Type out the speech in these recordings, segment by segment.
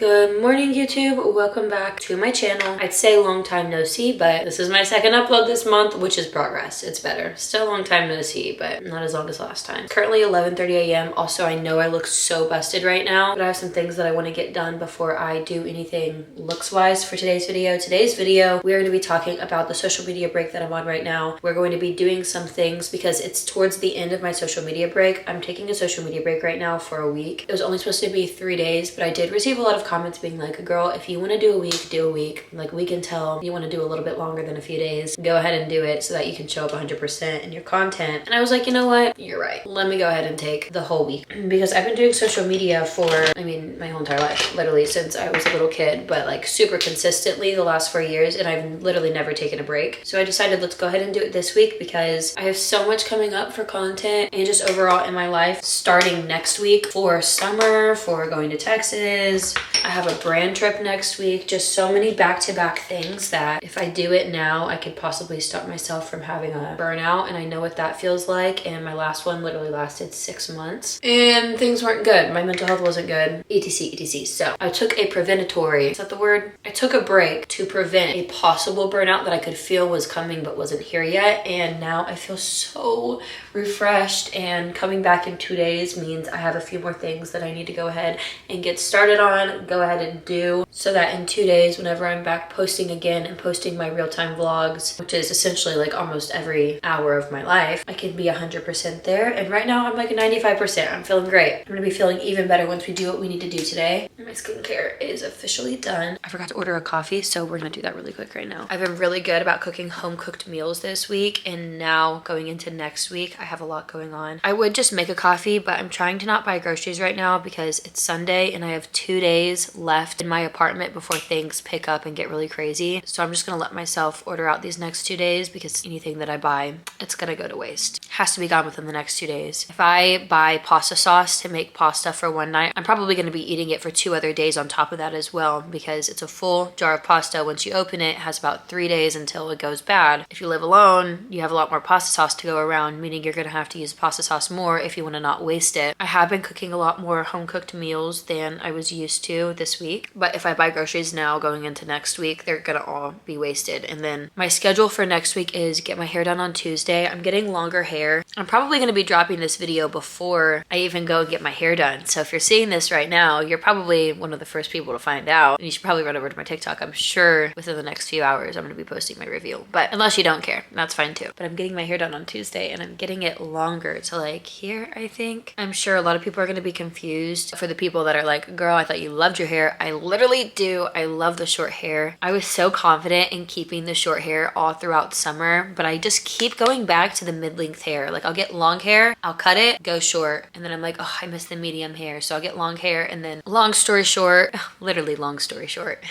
Good morning, YouTube. Welcome back to my channel. I'd say long time no see, but this is my second upload this month, which is progress. It's better. Still long time no see, but not as long as last time. Currently 11:30 a.m. Also, I know I look so busted right now, but I have some things that I want to get done before I do anything looks-wise for today's video. Today's video, we are going to be talking about the social media break that I'm on right now. We're going to be doing some things because it's towards the end of my social media break. I'm taking a social media break right now for a week. It was only supposed to be 3 days, but I did receive a lot of comments being like, girl, if you want to do a week, do a week. Like, we can tell you want to do a little bit longer than a few days. Go ahead and do it so that you can show up 100% in your content. And I was like, you know what? You're right. Let me go ahead and take the whole week because I've been doing social media for, my whole entire life, literally since I was a little kid, but like super consistently the last 4 years, and I've literally never taken a break. So I decided let's go ahead and do it this week because I have so much coming up for content and just overall in my life starting next week for summer, for going to Texas. I have a brand trip next week, just so many back-to-back things that if I do it now, I could possibly stop myself from having a burnout, and I know what that feels like. And my last one literally lasted 6 months and things weren't good. My mental health wasn't good, etc. So I took a preventatory, is that the word? I took a break to prevent a possible burnout that I could feel was coming but wasn't here yet. And now I feel so refreshed, and coming back in 2 days means I have a few more things that I need to go ahead and get started on, go ahead and do, so that in 2 days, whenever I'm back posting again and posting my real-time vlogs, which is essentially like almost every hour of my life, I can be 100% there. And right now I'm like 95%. I'm feeling great. I'm gonna be feeling even better once we do what we need to do today. My skincare is officially done. I forgot to order a coffee, so we're gonna do that really quick right now. I've been really good about cooking home-cooked meals this week, and now going into next week, I have a lot going on. I would just make a coffee, but I'm trying to not buy groceries right now because it's Sunday and I have 2 days left in my apartment before things pick up and get really crazy. So I'm just gonna let myself order out these next 2 days because anything that I buy, it's gonna go to waste. It has to be gone within the next 2 days. If I buy pasta sauce to make pasta for one night, I'm probably gonna be eating it for 2 other days on top of that as well, because it's a full jar of pasta. Once you open it, it has about 3 days until it goes bad. If you live alone, you have a lot more pasta sauce to go around, meaning you're gonna have to use pasta sauce more if you wanna not waste it. I have been cooking a lot more home-cooked meals than I was used to this week, but if I buy groceries now going into next week, they're gonna all be wasted. And then my schedule for next week is get my hair done on Tuesday. I'm getting longer hair. I'm probably gonna be dropping this video before I even go and get my hair done. So if you're seeing this right now, you're probably one of the first people to find out. And you should probably run over to my TikTok. I'm sure within the next few hours, I'm gonna be posting my review. But unless you don't care, that's fine too. But I'm getting my hair done on Tuesday, and I'm getting it longer to like here, I think. I'm sure a lot of people are gonna be confused. For the people that are like, girl, I thought you loved your hair. I literally do. I love the short hair. I was so confident in keeping the short hair all throughout summer, but I just keep going back to the mid-length hair. Like, I'll get long hair, I'll cut it, go short, and then I'm like, oh, I miss the medium hair. So I'll get long hair, and then long story short, literally long story short,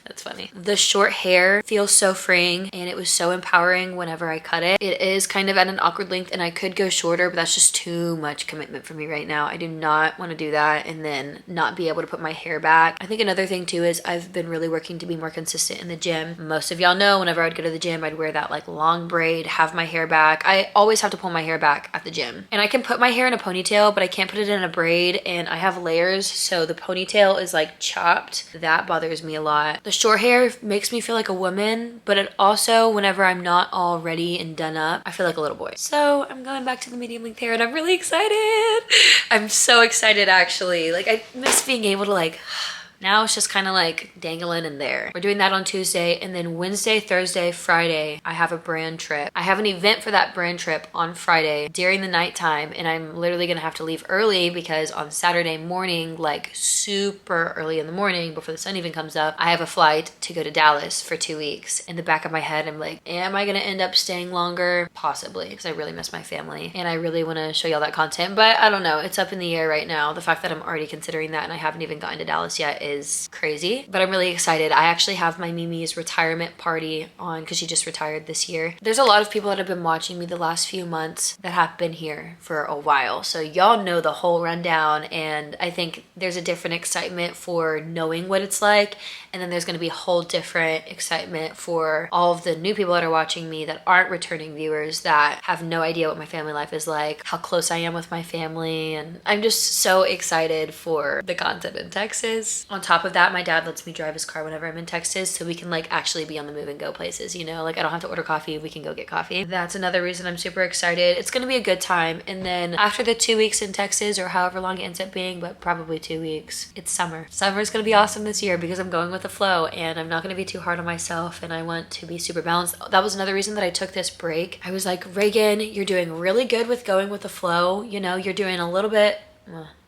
that's funny. The short hair feels so freeing, and it was so empowering whenever I cut it. It is kind of at an awkward length, and I could go shorter, but that's just too much commitment for me right now. I do not want to do that and then not be able to put my hair back. I think another thing too is I've been really working to be more consistent in the gym. Most of y'all know whenever I'd go to the gym, I'd wear that like long braid, have my hair back. I always have to pull my hair back at the gym. And I can put my hair in a ponytail, but I can't put it in a braid, and I have layers, so the ponytail is like chopped. That bothers me a lot. The short hair makes me feel like a woman, but it also, whenever I'm not all ready and done up, I feel like a little boy. So I'm going back to the medium length hair, and I'm really excited. I'm so excited actually. Like, I miss being able to like, now it's just kind of like dangling in there. We're doing that on Tuesday, and then Wednesday, Thursday, Friday, I have a brand trip. I have an event for that brand trip on Friday during the nighttime, and I'm literally gonna have to leave early because on Saturday morning, like super early in the morning before the sun even comes up, I have a flight to go to Dallas for 2 weeks. In the back of my head, I'm like, am I gonna end up staying longer? Possibly, because I really miss my family and I really wanna show y'all that content, but I don't know. It's up in the air right now. The fact that I'm already considering that and I haven't even gotten to Dallas yet is crazy, but I'm really excited. I actually have my Mimi's retirement party on because she just retired this year. There's a lot of people that have been watching me the last few months that have been here for a while, so y'all know the whole rundown, and I think there's a different excitement for knowing what it's like, and then there's going to be a whole different excitement for all of the new people that are watching me that aren't returning viewers, that have no idea what my family life is like, how close I am with my family, and I'm just so excited for the content in Texas. On top of that, my dad lets me drive his car whenever I'm in Texas, so we can like actually be on the move and go places, you know? Like I don't have to order coffee, we can go get coffee. That's another reason I'm super excited. It's gonna be a good time. And then after the 2 weeks in Texas, or however long it ends up being, but probably 2 weeks, it's summer. Summer is gonna be awesome this year because I'm going with the flow and I'm not gonna be too hard on myself, and I want to be super balanced. That was another reason that I took this break. I was like, Reagan, you're doing really good with going with the flow. You know, you're doing a little bit,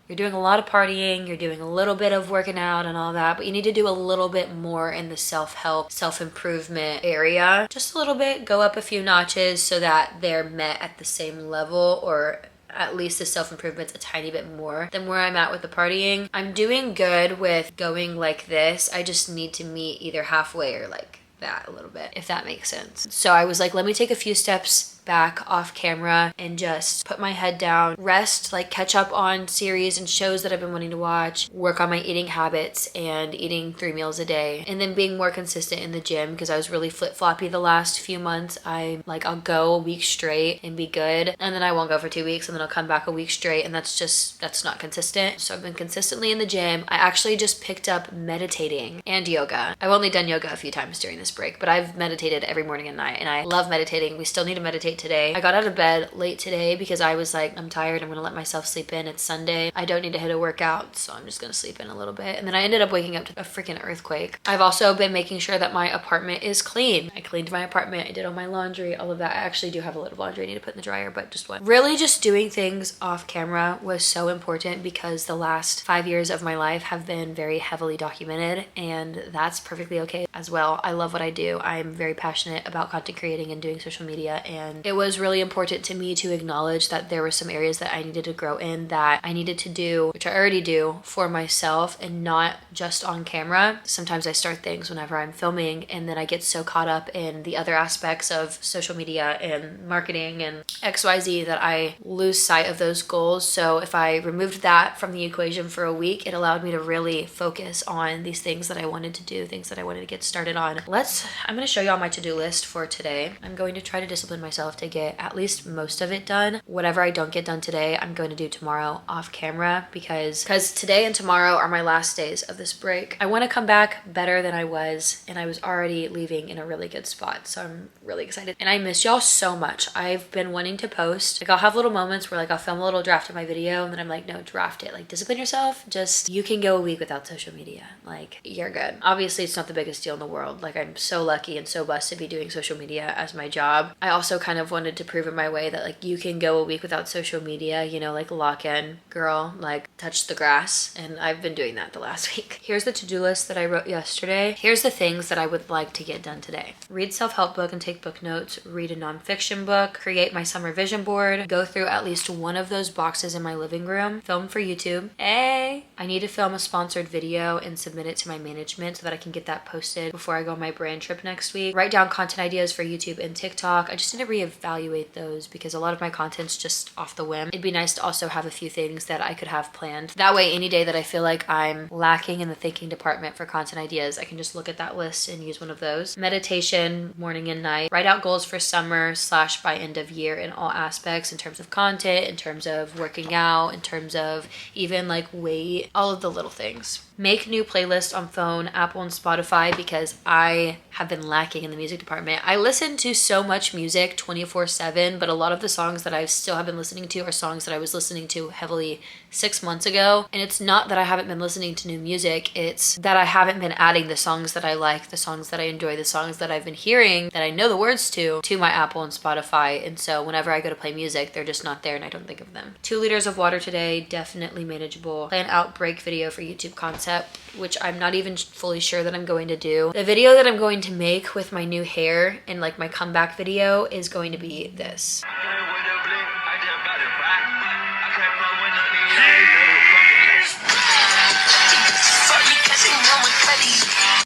you're doing a lot of partying, you're doing a little bit of working out and all that, but you need to do a little bit more in the self-help, self-improvement area. Just a little bit, go up a few notches so that they're met at the same level, or at least the self-improvement's a tiny bit more than where I'm at with the partying. I'm doing good with going like this. I just need to meet either halfway or like that a little bit, if that makes sense. So I was like, let me take a few steps back off camera and just put my head down, rest, like catch up on series and shows that I've been wanting to watch, work on my eating habits and eating 3 meals a day, and then being more consistent in the gym because I was really flip-floppy the last few months. I'll go a week straight and be good, and then I won't go for 2 weeks, and then I'll come back a week straight, and that's not consistent. So I've been consistently in the gym. I actually just picked up meditating and yoga. I've only done yoga a few times during this break, but I've meditated every morning and night, and I love meditating. We still need to meditate today. I got out of bed late today because I was like, I'm tired, I'm gonna let myself sleep in. It's Sunday. I don't need to hit a workout, so I'm just gonna sleep in a little bit. And then I ended up waking up to a freaking earthquake. I've also been making sure that my apartment is clean. I cleaned my apartment, I did all my laundry, all of that. I actually do have a load of laundry I need to put in the dryer, but just what? Really just doing things off camera was so important because the last 5 years of my life have been very heavily documented, and that's perfectly okay as well. I love what I do. I'm very passionate about content creating and doing social media, and it was really important to me to acknowledge that there were some areas that I needed to grow in, that I needed to do, which I already do, for myself and not just on camera. Sometimes I start things whenever I'm filming and then I get so caught up in the other aspects of social media and marketing and XYZ that I lose sight of those goals. So if I removed that from the equation for a week, it allowed me to really focus on these things that I wanted to do, things that I wanted to get started on. I'm going to show y'all my to-do list for today. I'm going to try to discipline myself to get at least most of it done. Whatever I don't get done today, I'm going to do tomorrow off camera because today and tomorrow are my last days of this break. I want to come back better than I was, and I was already leaving in a really good spot, so I'm really excited. And I miss y'all so much. I've been wanting to post. Like, I'll have little moments where like I'll film a little draft of my video and then I'm like, no, draft it. Like, discipline yourself. Just, you can go a week without social media. Like, you're good. Obviously, it's not the biggest deal in the world. Like, I'm so lucky and so blessed to be doing social media as my job. I also kind of wanted to prove in my way that like you can go a week without social media, you know, like lock in, girl, like touch the grass. And I've been doing that the last week. Here's the to-do list that I wrote yesterday. Here's the things that I would like to get done today. Read self-help book and take book notes, read a nonfiction book, create my summer vision board, go through at least one of those boxes in my living room, film for YouTube. Hey, I need to film a sponsored video and submit it to my management so that I can get that posted before I go on my brand trip next week. Write down content ideas for YouTube and TikTok. I just need to reevaluate those because a lot of my content's just off the whim. It'd be nice to also have a few things that I could have planned. That way, any day that I feel like I'm lacking in the thinking department for content ideas, I can just look at that list and use one of those. Meditation, morning and night. Write out goals for summer / by end of year in all aspects, in terms of content, in terms of working out, in terms of even like weight, all of the little things. Make new playlists on phone, Apple and Spotify because I have been lacking in the music department. I listen to so much music 24/7, but a lot of the songs that I still have been listening to are songs that I was listening to heavily 6 months ago. And it's not that I haven't been listening to new music, it's that I haven't been adding the songs that I like, the songs that I enjoy, the songs that I've been hearing that I know the words to my Apple and Spotify. And so whenever I go to play music, they're just not there and I don't think of them. 2 liters of water today, definitely manageable. Plan out break video for YouTube concept, which I'm not even fully sure that I'm going to do. The video that I'm going to make with my new hair and like my comeback video is going to be this.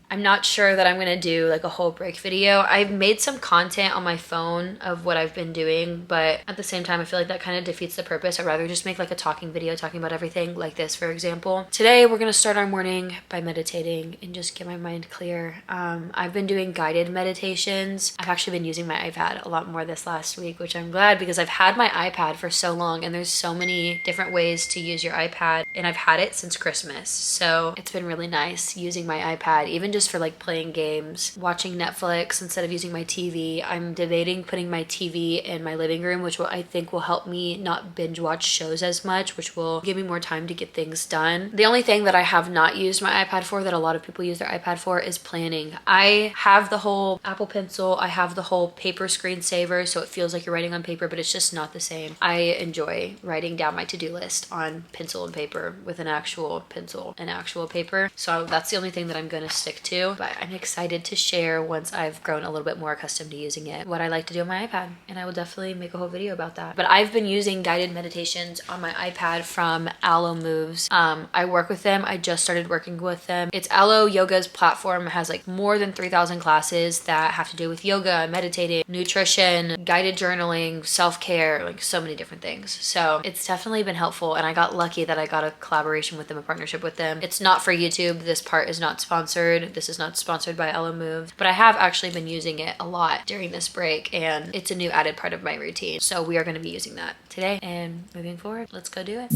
I'm not sure that I'm gonna do like a whole break video. I've made some content on my phone of what I've been doing, but at the same time, I feel like that kind of defeats the purpose. I'd rather just make like a talking video talking about everything like this, for example. Today, we're gonna start our morning by meditating and just get my mind clear. I've been doing guided meditations. I've actually been using my iPad a lot more this last week, which I'm glad because I've had my iPad for so long and there's so many different ways to use your iPad, and I've had it since Christmas. So it's been really nice using my iPad, even just for like playing games, watching Netflix instead of using my TV. I'm debating putting my TV in my living room, which I think will help me not binge watch shows as much, which will give me more time to get things done. The only thing that I have not used my iPad for that a lot of people use their iPad for is planning. I have the whole Apple Pencil, I have the whole paper screensaver, so it feels like you're writing on paper, but it's just not the same. I enjoy writing down my to-do list on pencil and paper with an actual pencil and actual paper. So that's the only thing that I'm gonna stick to, but I'm excited to share once I've grown a little bit more accustomed to using it what I like to do on my iPad, and I will definitely make a whole video about that. But I've been using guided meditations on my iPad from Alo Moves. I work with them. I just started working with them. It's Alo Yoga's platform. It has like more than 3,000 classes that have to do with yoga, meditating, nutrition, guided journaling, self-care, like so many different things. So it's definitely been helpful, and I got lucky that I got a collaboration with them, a partnership with them. It's not for YouTube. This part is not sponsored. This is not sponsored by Alo Moves, but I have actually been using it a lot during this break, and it's a new added part of my routine. So we are going to be using that today and moving forward. Let's go do it.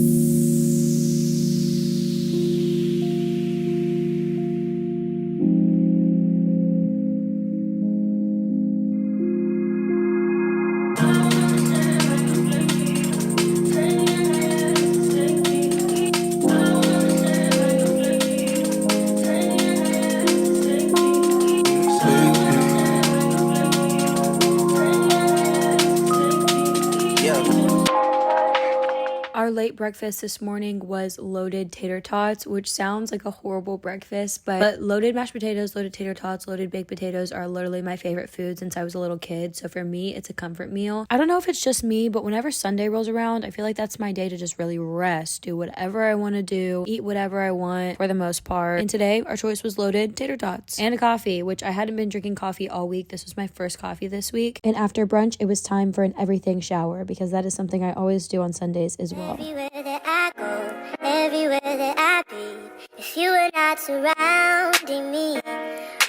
Our late breakfast this morning was loaded tater tots, which sounds like a horrible breakfast, but loaded mashed potatoes, loaded tater tots, loaded baked potatoes are literally my favorite food since I was a little kid. So for me, it's a comfort meal. I don't know if it's just me, but whenever Sunday rolls around, I feel like that's my day to just really rest, do whatever I want to do, eat whatever I want for the most part. And today, our choice was loaded tater tots and a coffee, which I hadn't been drinking coffee all week. This was my first coffee this week. And after brunch, it was time for an everything shower because that is something I always do on Sundays as well. Everywhere that I go, everywhere that I be, if you were not surrounding me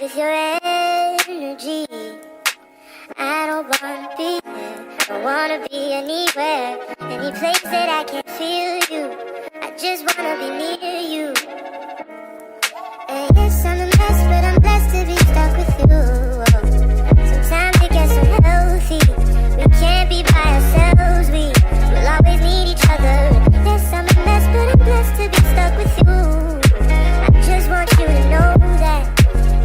with your energy, I don't wanna be there, don't wanna be anywhere, any place that I can feel you, I just wanna be near you. And yes, I'm a mess, but I'm blessed to be stuck with you. Sometimes it gets unhealthy, we can't be by ourselves, we will always need each other. Yes, I'm a mess, but I'm blessed to be stuck with you. I just want you to know that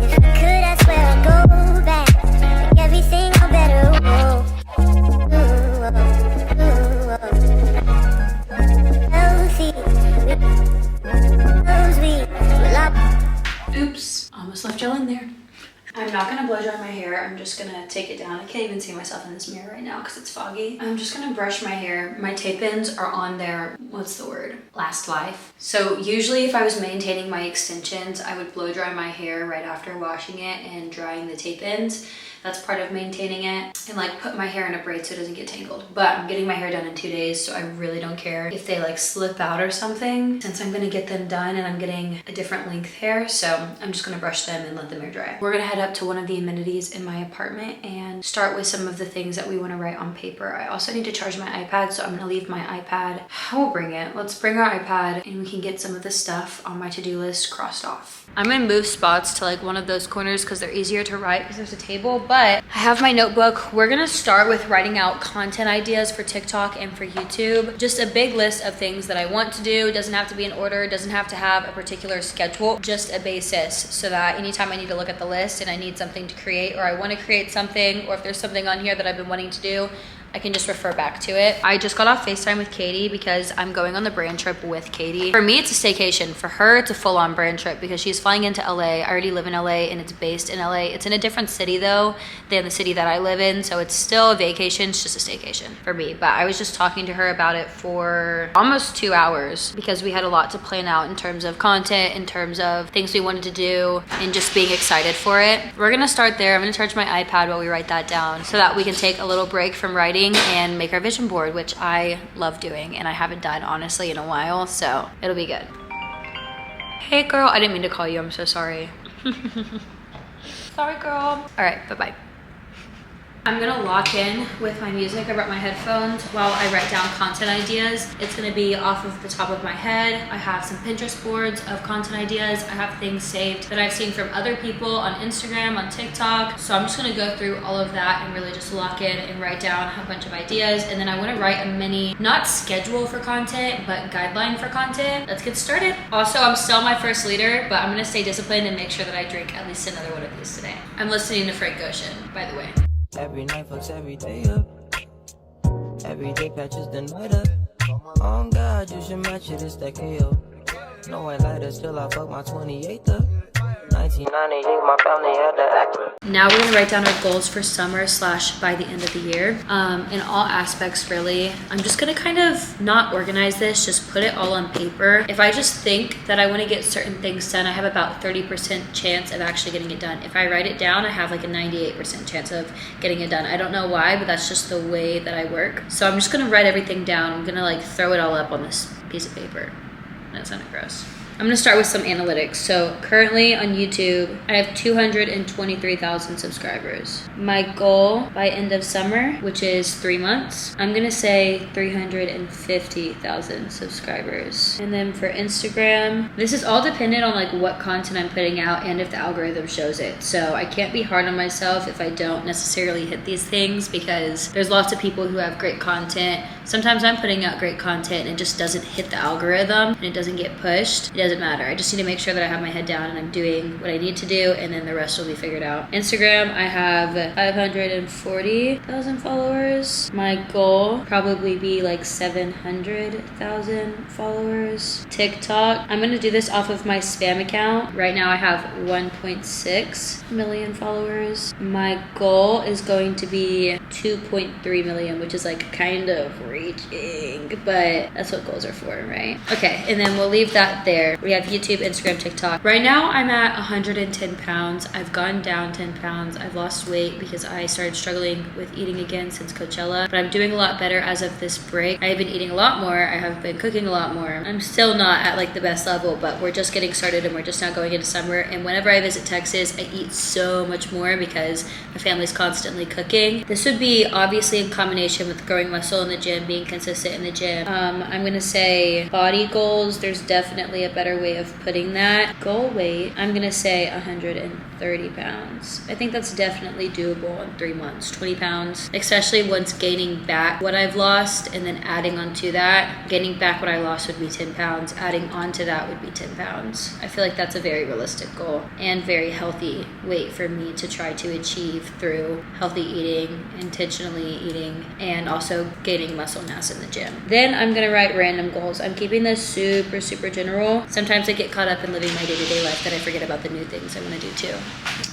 if I could, I swear I'd go back, make everything all better. Healthy. Oops, almost left y'all in there. I'm not gonna blow dry my hair. I'm just gonna take it down. I can't even see myself in this mirror right now because it's foggy. I'm just gonna brush my hair. My tape-ins are on their, what's the word? Last life. So usually if I was maintaining my extensions, I would blow dry my hair right after washing it and drying the tape-ins. That's part of maintaining it, and like put my hair in a braid so it doesn't get tangled. But I'm getting my hair done in 2 days, so I really don't care if they like slip out or something, since I'm gonna get them done and I'm getting a different length hair. So I'm just gonna brush them and let them air dry. We're gonna head up to one of the amenities in my apartment and start with some of the things that we wanna write on paper. I also need to charge my iPad, so I'm gonna leave my iPad. We'll bring it. Let's bring our iPad and we can get some of the stuff on my to-do list crossed off. I'm gonna move spots to like one of those corners because they're easier to write because there's a table, but I have my notebook. We're gonna start with writing out content ideas for TikTok and for YouTube. Just a big list of things that I want to do. It doesn't have to be in order, doesn't have to have a particular schedule, just a basis so that anytime I need to look at the list and I need something to create or I wanna create something, or if there's something on here that I've been wanting to do, I can just refer back to it. I just got off FaceTime with Katie because I'm going on the brand trip with Katie. For me, it's a staycation. For her, it's a full-on brand trip because she's flying into LA. I already live in LA and it's based in LA. It's in a different city though than the city that I live in. So it's still a vacation, it's just a staycation for me. But I was just talking to her about it for almost 2 hours because we had a lot to plan out in terms of content, in terms of things we wanted to do, and just being excited for it. We're gonna start there. I'm gonna charge my iPad while we write that down so that we can take a little break from writing and make our vision board, which I love doing and I haven't done honestly in a while, so it'll be good. Hey girl, I didn't mean to call you, I'm so sorry. Sorry girl. All right, bye-bye. I'm gonna lock in with my music. I brought my headphones while I write down content ideas. It's gonna be off of the top of my head. I have some Pinterest boards of content ideas. I have things saved that I've seen from other people on Instagram, on TikTok. So I'm just gonna go through all of that and really just lock in and write down a bunch of ideas. And then I wanna write a mini, not schedule for content, but guideline for content. Let's get started. Also, I'm still my first leader, but I'm gonna stay disciplined and make sure that I drink at least another one of these today. I'm listening to Frank Ocean, by the way. Every night fucks every day up. Every day patches the night up. Oh God, you should match it, it's that KO. No white lighters till I fuck my 28th up. 1998, my family had the actor. Now we're gonna write down our goals for summer / by the end of the year. In all aspects, really. I'm just gonna kind of not organize this, just put it all on paper. If I just think that I wanna get certain things done, I have about 30% chance of actually getting it done. If I write it down, I have like a 98% chance of getting it done. I don't know why, but that's just the way that I work. So I'm just gonna write everything down. I'm gonna like throw it all up on this piece of paper. That sounded gross. I'm gonna start with some analytics. So currently on YouTube, I have 223,000 subscribers. My goal by end of summer, which is 3 months, I'm gonna say 350,000 subscribers. And then for Instagram, this is all dependent on like what content I'm putting out and if the algorithm shows it. So I can't be hard on myself if I don't necessarily hit these things because there's lots of people who have great content. Sometimes I'm putting out great content and it just doesn't hit the algorithm and it doesn't get pushed. It doesn't matter. I just need to make sure that I have my head down and I'm doing what I need to do, and then the rest will be figured out. Instagram, I have 540,000 followers. My goal probably be like 700,000 followers. TikTok, I'm gonna do this off of my spam account. Right now I have 1.6 million followers. My goal is going to be 2.3 million, which is like kind of reaching, but that's what goals are for, right? Okay, and then we'll leave that there. We have YouTube, Instagram, TikTok. Right now I'm at 110 pounds. I've gone down 10 pounds. I've lost weight because I started struggling with eating again since Coachella, but I'm doing a lot better as of this break. I have been eating a lot more. I have been cooking a lot more. I'm still not at like the best level, but we're just getting started and we're just now going into summer. And whenever I visit Texas, I eat so much more because my family's constantly cooking. This would be obviously in combination with growing muscle in the gym, being consistent in the gym. I'm gonna say body goals. There's definitely a better way of putting that. Goal weight, I'm gonna say 130 pounds. I think that's definitely doable in 3 months. 20 pounds, especially once gaining back what I've lost and then adding onto that. Gaining back what I lost would be 10 pounds. Adding onto that would be 10 pounds. I feel like that's a very realistic goal and very healthy weight for me to try to achieve through healthy eating, intentionally eating, and also gaining muscle mass in the gym. Then I'm gonna write random goals. I'm keeping this super, super general. Sometimes I get caught up in living my day-to-day life that I forget about the new things I want to do too.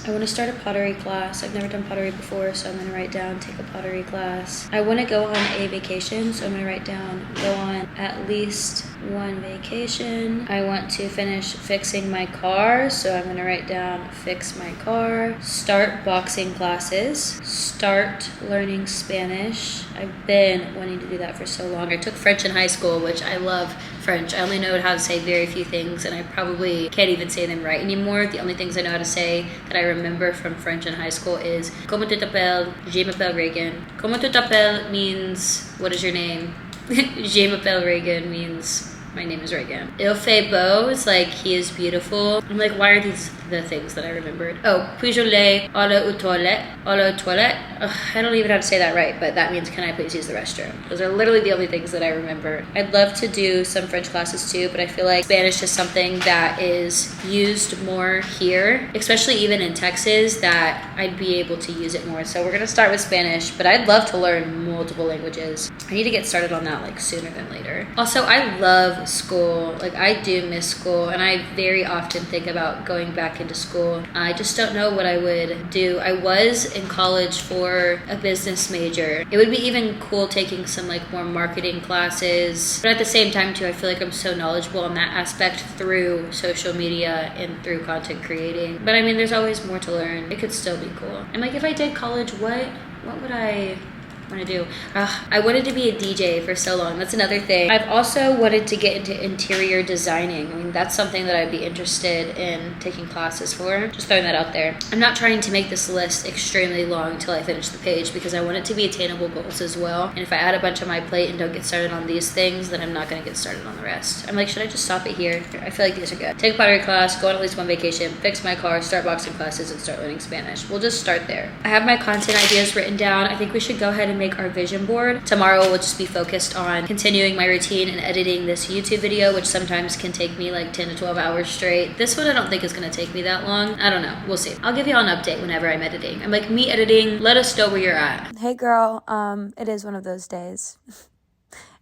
I want to start a pottery class. I've never done pottery before, so I'm going to write down take a pottery class. I want to go on a vacation, so I'm going to write down go on at least one vacation. I want to finish fixing my car, so I'm going to write down fix my car. Start boxing classes. Start learning Spanish. I've been wanting to do that for so long. I took French in high school, which I love French. I only know how to say very few things, and I probably can't even say them right anymore. The only things I know how to say that I remember from French in high school is Comment tu t'appelles? Je m'appelle Reagan. Comment tu t'appelles means what is your name? Je m'appelle Reagan means My name is Reagan. Il fait beau is like, he is beautiful. I'm like, why are these the things that I remembered? Oh, puis-je aller aux toilettes? Ugh, I don't even know how to say that right, but that means, can I please use the restroom? Those are literally the only things that I remember. I'd love to do some French classes too, but I feel like Spanish is something that is used more here, especially even in Texas, that I'd be able to use it more. So we're gonna start with Spanish, but I'd love to learn multiple languages. I need to get started on that like sooner than later. Also, I love school. Like, I do miss school, and I very often think about going back into school. I just don't know what I would do. I was in college for a business major. It would be even cool taking some like more marketing classes, but at the same time too, I feel like I'm so knowledgeable on that aspect through social media and through content creating. But I mean, there's always more to learn. It could still be cool. And like, if I did college, what would I want to do? I wanted to be a DJ for so long. That's another thing. I've also wanted to get into interior designing. I mean, that's something that I'd be interested in taking classes for. Just throwing that out there. I'm not trying to make this list extremely long until I finish the page, because I want it to be attainable goals as well. And if I add a bunch on my plate and don't get started on these things, then I'm not going to get started on the rest. I'm like, should I just stop it here? I feel like these are good. Take a pottery class, go on at least one vacation, fix my car, start boxing classes, and start learning Spanish. We'll just start there. I have my content ideas written down. I think we should go ahead and make our vision board. Tomorrow will just be focused on continuing my routine and editing this YouTube video, which sometimes can take me like 10 to 12 hours straight. This one I don't think is going to take me that long. I don't know. We'll see. I'll give you all an update whenever I'm editing. I'm like, me editing, let us know where you're at. Hey girl, it is one of those days.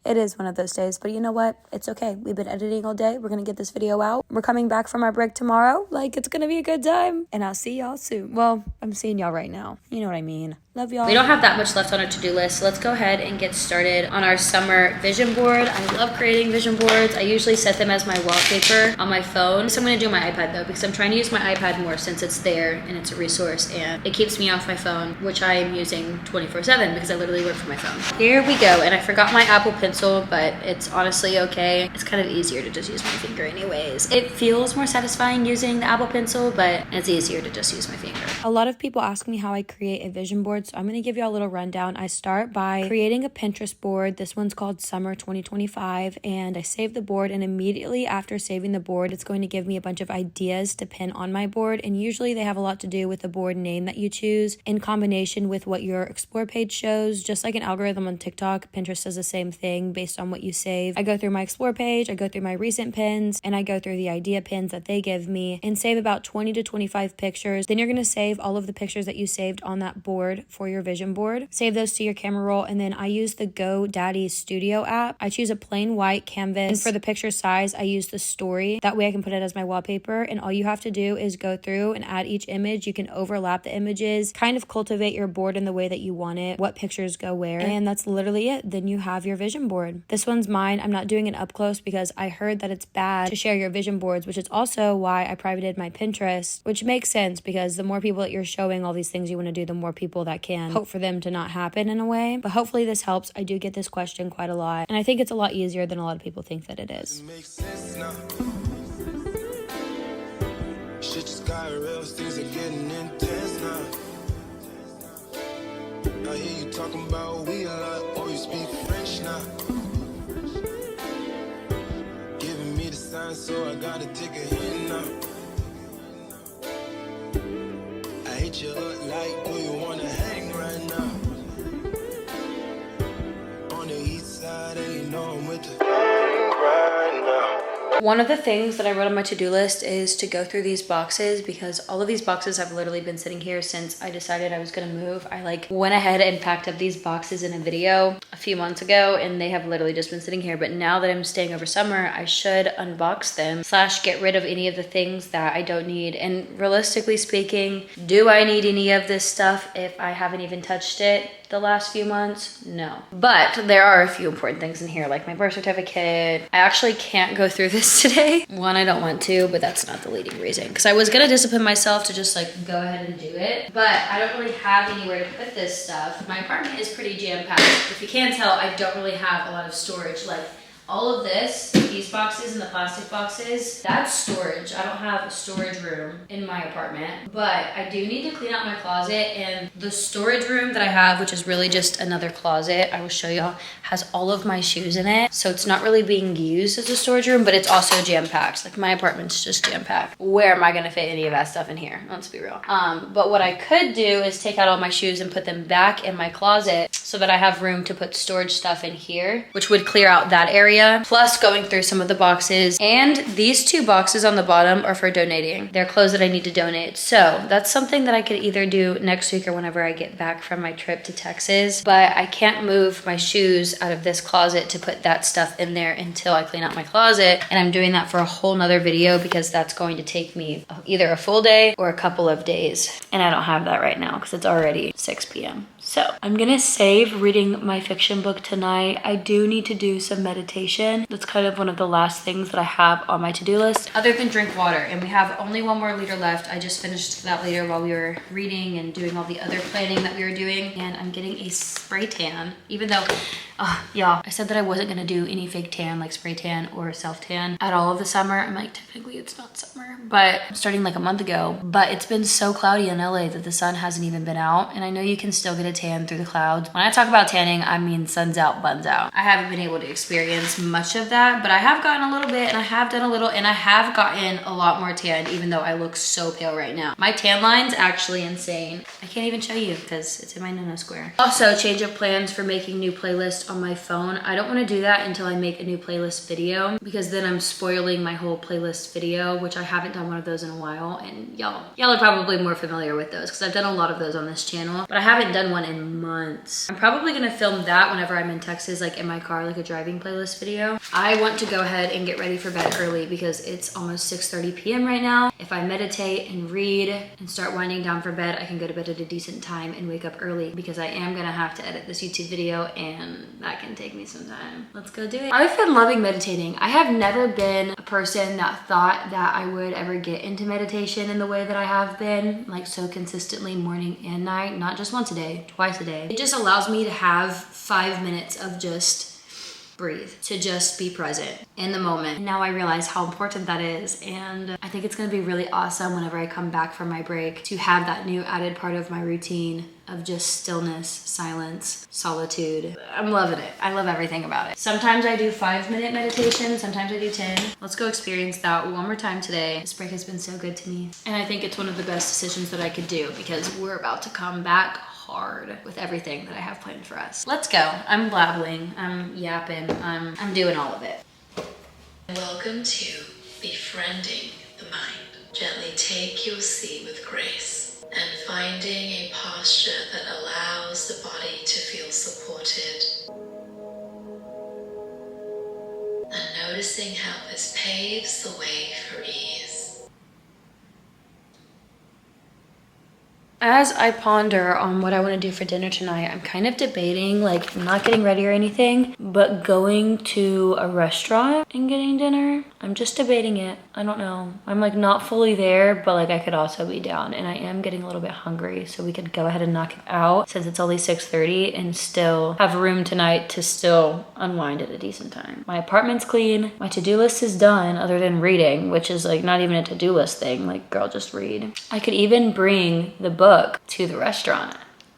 It is one of those days, but you know what? It's okay. We've been editing all day. We're going to get this video out. We're coming back from our break tomorrow. Like, it's going to be a good time. And I'll see y'all soon. Well, I'm seeing y'all right now. You know what I mean. Love y'all. We don't have that much left on our to-do list, so let's go ahead and get started on our summer vision board. I love creating vision boards. I usually set them as my wallpaper on my phone. So I'm going to do my iPad though, because I'm trying to use my iPad more since it's there and it's a resource, and it keeps me off my phone, which I am using 24/7 because I literally work from my phone. Here we go. And I forgot my Apple Pencil, but it's honestly okay. It's kind of easier to just use my finger anyways. It feels more satisfying using the Apple Pencil, but it's easier to just use my finger. A lot of people ask me how I create a vision board, so I'm going to give you a little rundown. I start by creating a Pinterest board. This one's called Summer 2025, and I save the board, and immediately after saving the board, it's going to give me a bunch of ideas to pin on my board, and usually they have a lot to do with the board name that you choose in combination with what your explore page shows. Just like an algorithm on TikTok, Pinterest does the same thing based on what you save. I go through my explore page, I go through my recent pins, and I go through the idea pins that they give me and save about 20 to 25 pictures. Then you're going to save all of the pictures that you saved on that board for your vision board. Save those to your camera roll, and then I use the GoDaddy Studio app. I choose a plain white canvas, and for the picture size, I use the story. That way I can put it as my wallpaper, and all you have to do is go through and add each image. You can overlap the images, kind of cultivate your board in the way that you want it, what pictures go where, and that's literally it. Then you have your vision board. This one's mine. I'm not doing it up close because I heard that it's bad to share your vision boards, which is also why I privated my Pinterest, which makes sense because the more people that you're showing all these things you want to do, the more people that can hope for them to not happen in a way. But hopefully this helps. I do get this question quite a lot, and I think it's a lot easier than a lot of people think that it is. Shit just got real, things are getting intense now. I hear you talking about we a lot, or you speak French now. Giving me the sign, so I gotta take a hint now. I hate you up like, do you wanna hang right now? On the east side, and you know I'm with the gang right now. One of the things that I wrote on my to-do list is to go through these boxes, because all of these boxes have literally been sitting here since I decided I was gonna move. I like went ahead and packed up these boxes in a video a few months ago, and they have literally just been sitting here. But now that I'm staying over summer, I should unbox them / get rid of any of the things that I don't need. And realistically speaking, do I need any of this stuff if I haven't even touched it the last few months? No. But there are a few important things in here, like my birth certificate. I actually can't go through this today. One, I don't want to, but that's not the leading reason, because I was gonna discipline myself to just like go ahead and do it, but I don't really have anywhere to put this stuff. My apartment is pretty jam-packed. If you can't tell, I don't really have a lot of storage. Like All of this, these boxes and the plastic boxes, that's storage. I don't have a storage room in my apartment, but I do need to clean out my closet, and the storage room that I have, which is really just another closet, I will show y'all, has all of my shoes in it. So it's not really being used as a storage room, but it's also jam-packed. Like my apartment's just jam-packed. Where am I gonna fit any of that stuff in here? Let's be real. But what I could do is take out all my shoes and put them back in my closet so that I have room to put storage stuff in here, which would clear out that area. Plus going through some of the boxes, and these 2 boxes on the bottom are for donating. They're clothes that I need to donate. So that's something that I could either do next week or whenever I get back from my trip to Texas, but I can't move my shoes out of this closet to put that stuff in there until I clean out my closet. And I'm doing that for a whole nother video because that's going to take me either a full day or a couple of days. And I don't have that right now because it's already 6 p.m. So I'm gonna save reading my fiction book tonight. I do need to do some meditation. That's kind of one of the last things that I have on my to-do list, other than drink water. And we have only 1 more liter left. I just finished that liter while we were reading and doing all the other planning that we were doing. And I'm getting a spray tan, even though, y'all, I said that I wasn't gonna do any fake tan, like spray tan or self tan at all of the summer. I'm like, technically it's not summer, but I'm starting like a month ago. But it's been so cloudy in LA that the sun hasn't even been out. And I know you can still get a tan through the clouds. When I talk about tanning, I mean sun's out, buns out. I haven't been able to experience much of that, but I have gotten a little bit, and I have done a little, and I have gotten a lot more tan, even though I look so pale right now. My tan line's actually insane. I can't even show you because it's in my no-no square. Also, change of plans for making new playlists on my phone. I don't want to do that until I make a new playlist video, because then I'm spoiling my whole playlist video, which I haven't done one of those in a while, and y'all are probably more familiar with those because I've done a lot of those on this channel, but I haven't done one in months. I'm probably gonna film that whenever I'm in Texas, like in my car, like a driving playlist video. I want to go ahead and get ready for bed early because it's almost 6:30 p.m. right now. If I meditate and read and start winding down for bed, I can go to bed at a decent time and wake up early, because I am gonna have to edit this YouTube video, and that can take me some time. Let's go do it. I've been loving meditating. I have never been a person that thought that I would ever get into meditation in the way that I have been, like so consistently morning and night, not just once a day, twice a day. It just allows me to have 5 minutes of just breathe, to just be present in the moment. Now I realize how important that is, and I think it's gonna be really awesome whenever I come back from my break to have that new added part of my routine of just stillness, silence, solitude. I'm loving it. I love everything about it. Sometimes I do 5-minute meditation, sometimes I do 10. Let's go experience that one more time today. This break has been so good to me, and I think it's one of the best decisions that I could do, because we're about to come back hard with everything that I have planned for us. Let's go. I'm blabbling, I'm yapping, I'm doing all of it. Welcome to Befriending the Mind. Gently take your seat with grace and finding a posture that allows the body to feel supported. And noticing how this paves the way for ease. As I ponder on what I want to do for dinner tonight, I'm kind of debating, like, not getting ready or anything, but going to a restaurant and getting dinner. I'm just debating it. I don't know. I'm like not fully there, but like I could also be down, and I am getting a little bit hungry, so we could go ahead and knock it out since it's only 6:30 and still have room tonight to still unwind at a decent time. My apartment's clean. My to-do list is done, other than reading, which is like not even a to-do list thing. Like, girl, just read. I could even bring the book to the restaurant.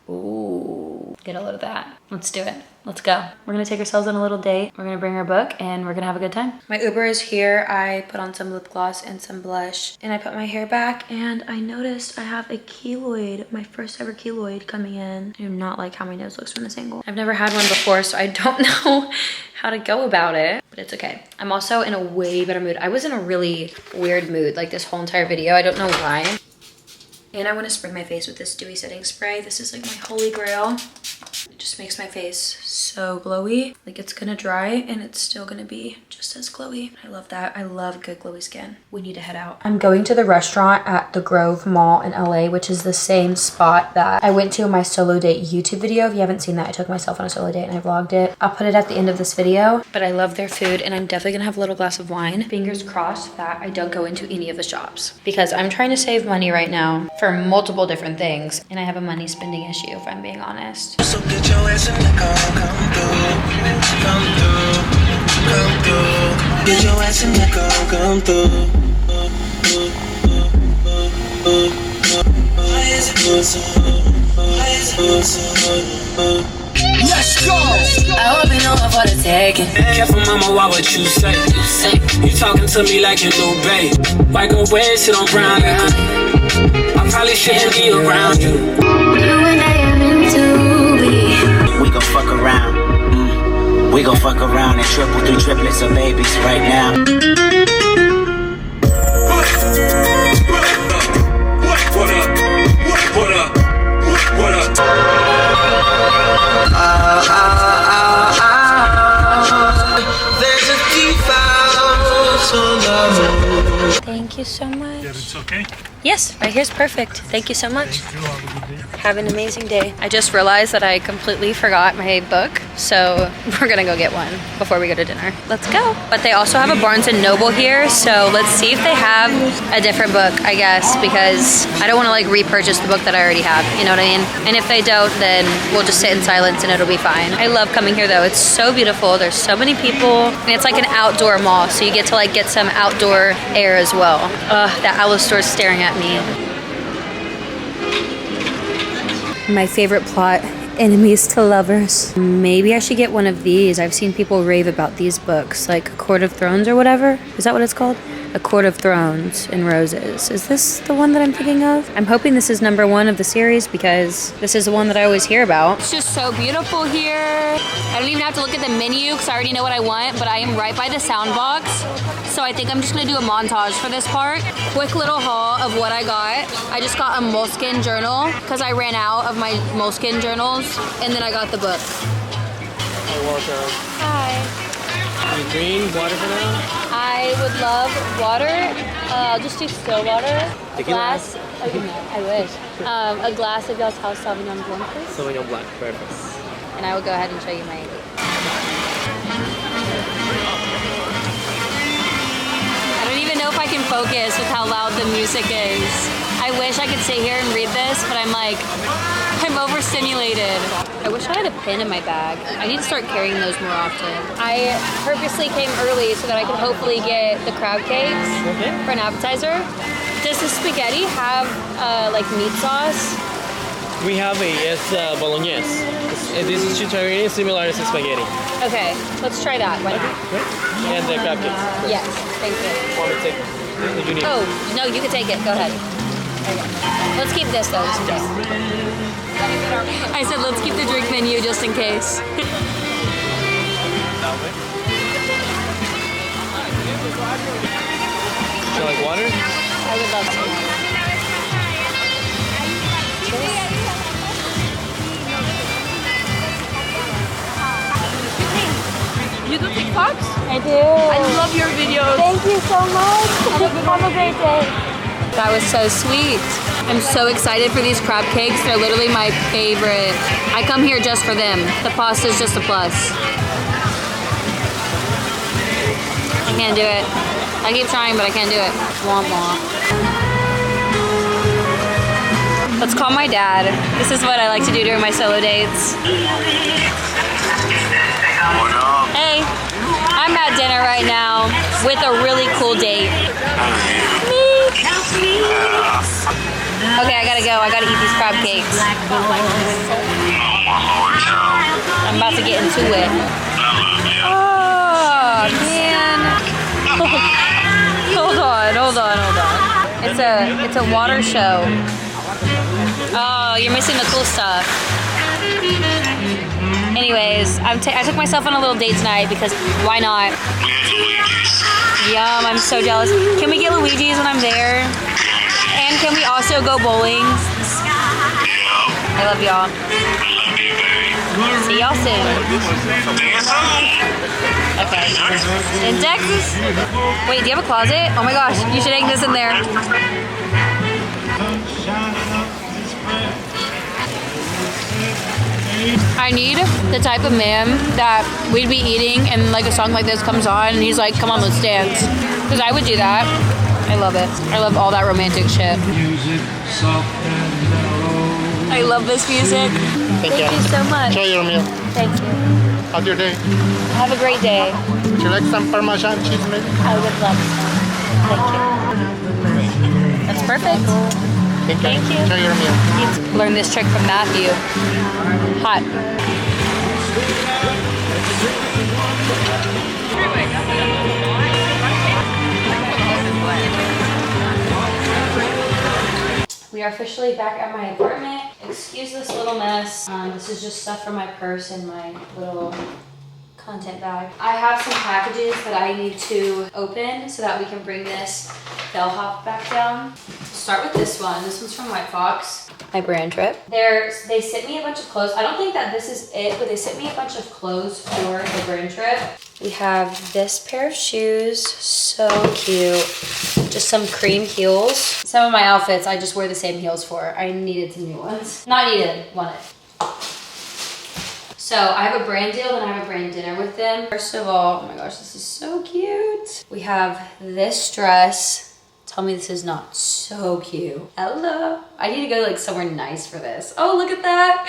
Ooh, get a load of that. Let's do it. Let's go. We're gonna take ourselves on a little date. We're gonna bring our book and we're gonna have a good time. My Uber is here. I put on some lip gloss and some blush, and I put my hair back, and I noticed I have a keloid, my first ever keloid coming in. I do not like how my nose looks from this angle. I've never had one before, so I don't know how to go about it, but it's okay. I'm also in a way better mood. I was in a really weird mood like this whole entire video. I don't know why. And I want to spray my face with this dewy setting spray. This is like my holy grail. It just makes my face so glowy. Like, it's gonna dry and it's still gonna be just as glowy. I love that. I love good glowy skin. We need to head out. I'm going to the restaurant at the Grove Mall in LA, which is the same spot that I went to in my solo date YouTube video. If you haven't seen that, I took myself on a solo date and I vlogged it. I'll put it at the end of this video, but I love their food and I'm definitely gonna have a little glass of wine. Fingers crossed that I don't go into any of the shops, because I'm trying to save money right now for multiple different things, and I have a money spending issue, if I'm being honest. So get your ass in the car, come through. come through. Get your ass in the car, come through. Let's go! I hope you know I'm for the taking. Careful, mama, why what you say? You talking to me like you know, babe. Why go away, sit on brown like honey? I probably shouldn't be around you. You and I are meant to be. We gon' fuck around. We gon' fuck around and triple through triplets of babies right now. What up? What up? What up? There's a thief out on the moon. Thank you so much. Yeah, it's okay. Yes, right here's perfect. Thank you so much. Thank you. Have a good day. Have an amazing day. I just realized that I completely forgot my book, so we're gonna go get one before we go to dinner. Let's go. But they also have a Barnes & Noble here, so let's see if they have a different book, I guess, because I don't wanna like repurchase the book that I already have, you know what I mean? And if they don't, then we'll just sit in silence and it'll be fine. I love coming here though. It's so beautiful. There's so many people, and it's like an outdoor mall, so you get to like get some outdoor air as well. That Alice store is staring at me. My favorite plot, enemies to lovers. Maybe I should get one of these. I've seen people rave about these books, like Court of Thrones or whatever. Is that what it's called? A Court of Thrones and Roses. Is this the one that I'm thinking of? I'm hoping this is #1 of the series because this is the one that I always hear about. It's just so beautiful here. I don't even have to look at the menu because I already know what I want, but I am right by the sound box. So I think I'm just gonna do a montage for this part. Quick little haul of what I got. I just got a moleskin journal because I ran out of my moleskin journals, and then I got the book. You're welcome. Hi. You green water for now? I would love water. I'll just do still water. A Tequila? glass. Oh, no, I wish. A glass of y'all's house Sauvignon Blanc, please. Sauvignon Black, perfect. And I will go ahead and show you my. I don't even know if I can focus with how loud the music is. I wish I could sit here and read this, but I'm like, I'm overstimulated. I wish I had a pen in my bag. I need to start carrying those more often. I purposely came early so that I could hopefully get the crab cakes for an appetizer. Does the spaghetti have like meat sauce? We have it's bolognese. This is chicharrini, similar to spaghetti. Okay, let's try that. Why not? And the crab cakes. Yes, thank you. Want to take? Did you need? Oh, no, you can take it. Go ahead. Okay. Let's keep this though, just in case. I said let's keep the drink menu just in case. Do you like water? I would love some. You do TikToks? I do. I love your videos. Thank you so much. Have a great day. That was so sweet. I'm so excited for these crab cakes. They're literally my favorite. I come here just for them. The pasta's just a plus. I can't do it. I keep trying, but I can't do it. Womp womp. Let's call my dad. This is what I like to do during my solo dates. Hey, I'm at dinner right now with a really cool date. Me. Okay, I gotta go. I gotta eat these crab cakes. I'm about to get into it. Oh, man. Hold on. It's a water show. Oh, you're missing the cool stuff. Anyways, I took myself on a little date tonight because why not? Yum, I'm so jealous. Can we get Luigi's when I'm there? And can we also go bowling? I love y'all. See y'all soon. Okay. In Texas? Wait, do you have a closet? Oh my gosh, you should hang this in there. I need the type of man that we'd be eating and like a song like this comes on and he's like, come on, let's dance. Because I would do that. I love it. I love all that romantic shit. I love this music. Thank you so much. Enjoy your meal. Thank you. How's your day? Have a great day. Would you like some Parmesan cheese maybe? I would love some. Thank you. That's perfect. Thank you. Enjoy your meal. Learn this trick from Matthew. Hot. We are officially back at my apartment. Excuse this little mess. This is just stuff from my purse and my little content bag. I have some packages that I need to open so that we can bring this bellhop back down. Start with this one. This one's from White Fox. My brand trip. They sent me a bunch of clothes. I don't think that this is it, but they sent me a bunch of clothes for the brand trip. We have this pair of shoes, so cute. Just some cream heels. Some of my outfits I just wear the same heels for. I needed some new ones. Not needed, wanted. So I have a brand deal and I have a brand dinner with them. First of all, oh my gosh, this is so cute. We have this dress. Tell me this is not so cute. Hello. I need to go like somewhere nice for this. Oh, look at that.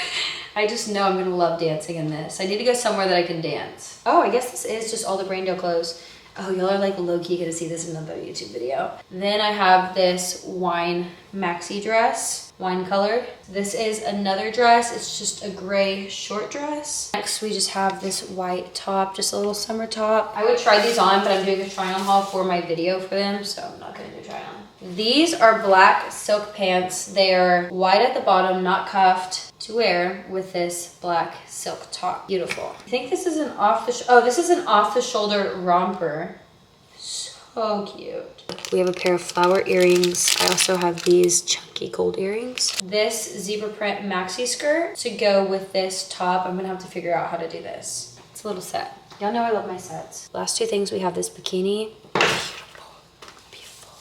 I just know I'm gonna love dancing in this. I need to go somewhere that I can dance. Oh, I guess this is just all the brand deal clothes. Oh, y'all are like low-key gonna see this in another YouTube video. Then I have this wine maxi dress, wine colored. This is another dress. It's just a gray short dress. Next, we just have this white top, just a little summer top. I would try these on, but I'm doing a try on haul for my video for them, so I'm not gonna do a try on. These are black silk pants. They are white at the bottom, not cuffed, to wear with this black silk top. Beautiful. I think this is an this is an off the shoulder romper. So cute. We have a pair of flower earrings. I also have these chunky gold earrings. This zebra print maxi skirt to go with this top. I'm gonna have to figure out how to do this. It's a little set. Y'all know I love my sets. Last two things, we have this bikini. Beautiful, beautiful.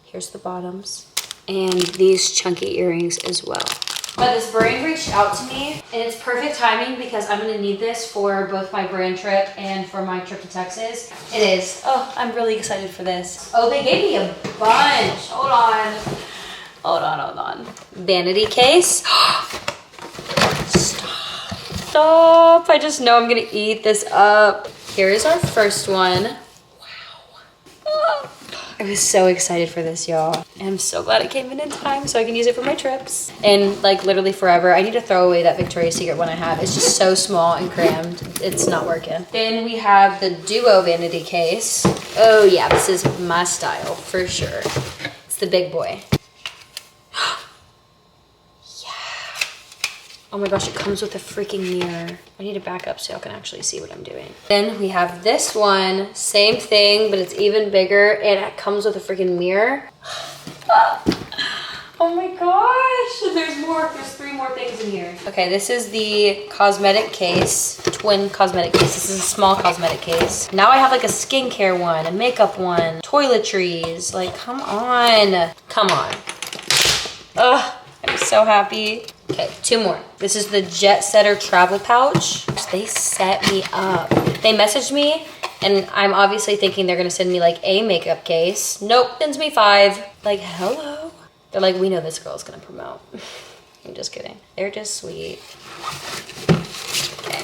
Here's the bottoms. And these chunky earrings as well. But this brand reached out to me, and it's perfect timing because I'm gonna need this for both my brand trip and for my trip to Texas. It is. Oh, I'm really excited for this. Oh, they gave me a bunch. Hold on. Hold on, hold on. Vanity case. Stop. Stop. I just know I'm gonna eat this up. Here is our first one. Wow. Ah. I was so excited for this, y'all. And I'm so glad it came in time so I can use it for my trips. And like literally forever. I need to throw away that Victoria's Secret one I have. It's just so small and crammed. It's not working. Then we have the Duo vanity case. Oh yeah, this is my style for sure. It's the big boy. Oh my gosh, it comes with a freaking mirror. I need to back up so y'all can actually see what I'm doing. Then we have this one, same thing, but it's even bigger and it comes with a freaking mirror. Oh my gosh, there's 3 more things in here. Okay, this is the cosmetic case, twin cosmetic case. This is a small cosmetic case. Now I have like a skincare one, a makeup one, toiletries. Like, come on, come on. Ugh, I'm so happy. Okay, 2 more. This is the Jet Setter travel pouch. They set me up. They messaged me and I'm obviously thinking they're gonna send me like a makeup case. Nope, sends me 5. Like, hello. They're like, we know this girl's gonna promote. I'm just kidding. They're just sweet. Okay.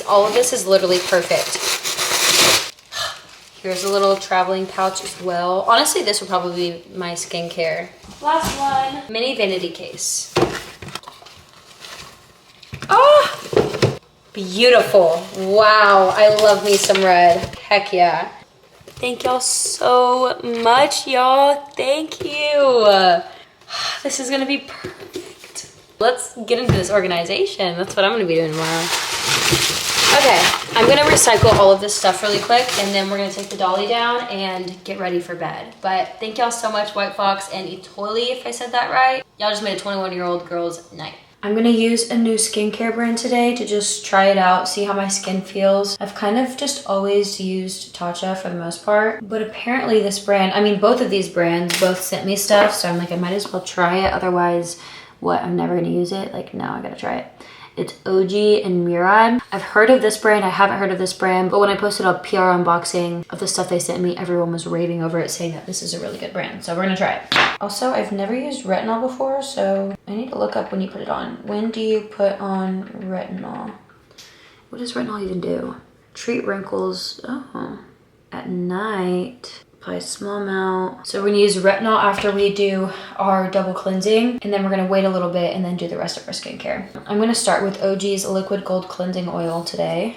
All of this is literally perfect. Here's a little traveling pouch as well. Honestly, this would probably be my skincare. Last one, mini vanity case. Oh, beautiful. Wow, I love me some red. Heck yeah. Thank y'all so much, y'all. Thank you. This is gonna be perfect. Let's get into this organization. That's what I'm gonna be doing tomorrow. Okay, I'm gonna recycle all of this stuff really quick and then we're gonna take the dolly down and get ready for bed. But thank y'all so much, White Fox and Itoli, if I said that right. Y'all just made a 21-year-old girl's night. I'm gonna use a new skincare brand today to just try it out, see how my skin feels. I've kind of just always used Tatcha for the most part, but apparently this brand, I mean both of these brands both sent me stuff, so I'm like I might as well try it, otherwise what, I'm never gonna use it? Like no, I gotta try it. It's OG and Murad. I've heard of this brand. I haven't heard of this brand, but when I posted a PR unboxing of the stuff they sent me, everyone was raving over it, saying that this is a really good brand. So we're gonna try it. Also, I've never used retinol before, so I need to look up when you put it on. When do you put on retinol? What does retinol even do? Treat wrinkles, oh, at night. Apply a small amount. So we're gonna use retinol after we do our double cleansing, and then we're gonna wait a little bit and then do the rest of our skincare. I'm gonna start with OG's Liquid Gold Cleansing Oil today.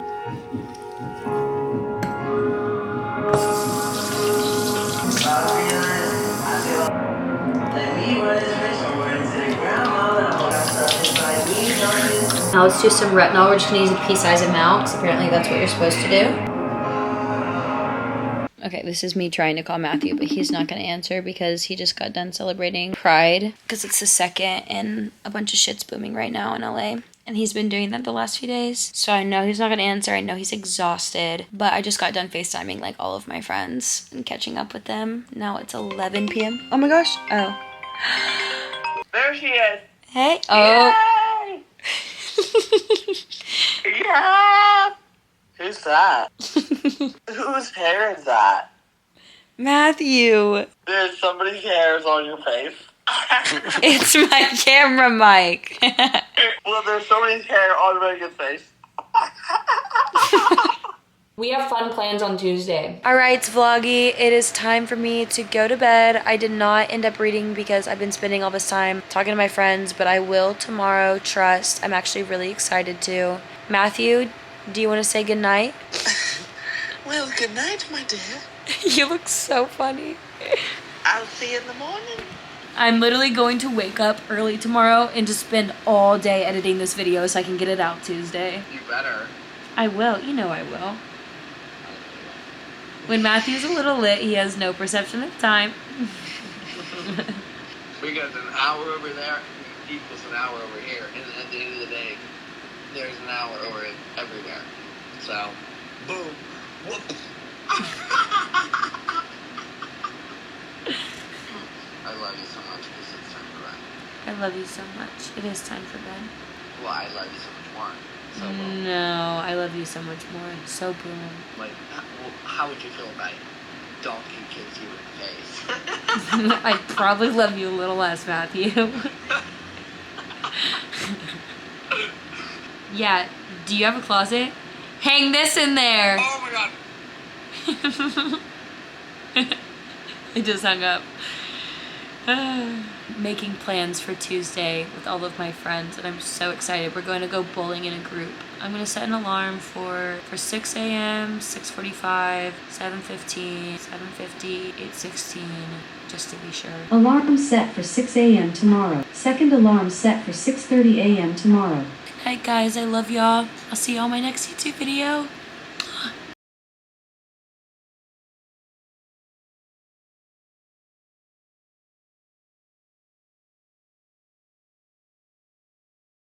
Now let's do some retinol. We're just gonna use a pea-sized amount, because apparently that's what you're supposed to do. Okay, this is me trying to call Matthew, but he's not gonna answer because he just got done celebrating Pride, because it's the 2nd and a bunch of shit's booming right now in LA. And he's been doing that the last few days. So I know he's not gonna answer. I know he's exhausted. But I just got done FaceTiming like all of my friends and catching up with them. Now it's 11 p.m. Oh my gosh. Oh. There she is. Hey. Oh. Yay! Yeah! Who's that? Whose hair is that? Matthew. There's somebody's hairs on your face. It's my camera mic. Well, there's somebody's hair on Megan's face. We have fun plans on Tuesday. All right, vloggy, it is time for me to go to bed. I did not end up reading because I've been spending all this time talking to my friends, but I will tomorrow, trust. I'm actually really excited to. Matthew, do you want to say goodnight? Well, good night, my dear. You look so funny. I'll see you in the morning. I'm literally going to wake up early tomorrow and just spend all day editing this video so I can get it out Tuesday. You better. I will. You know I will. When Matthew's a little lit, he has no perception of time. Because an hour over there equals an hour over here. And at the end of the day, there's an hour over everywhere. So, boom. Whoop. I love you so much because it's time for bed. I love you so much. It is time for bed. Well, I love you so much more. So No, I love you so much more. So boom. Like, how would you feel about donkey kicks you in the face? I'd probably love you a little less, Matthew. Yeah, do you have a closet? Hang this in there. Oh my god. I just hung up. Making plans for Tuesday with all of my friends, and I'm so excited. We're going to go bowling in a group. I'm going to set an alarm for 6 a.m., 6:45, 7:15, 7:50, 8:16, just to be sure. Alarm set for 6 a.m. tomorrow. Second alarm set for 6:30 a.m. tomorrow. Alright guys, I love y'all. I'll see y'all in my next YouTube video.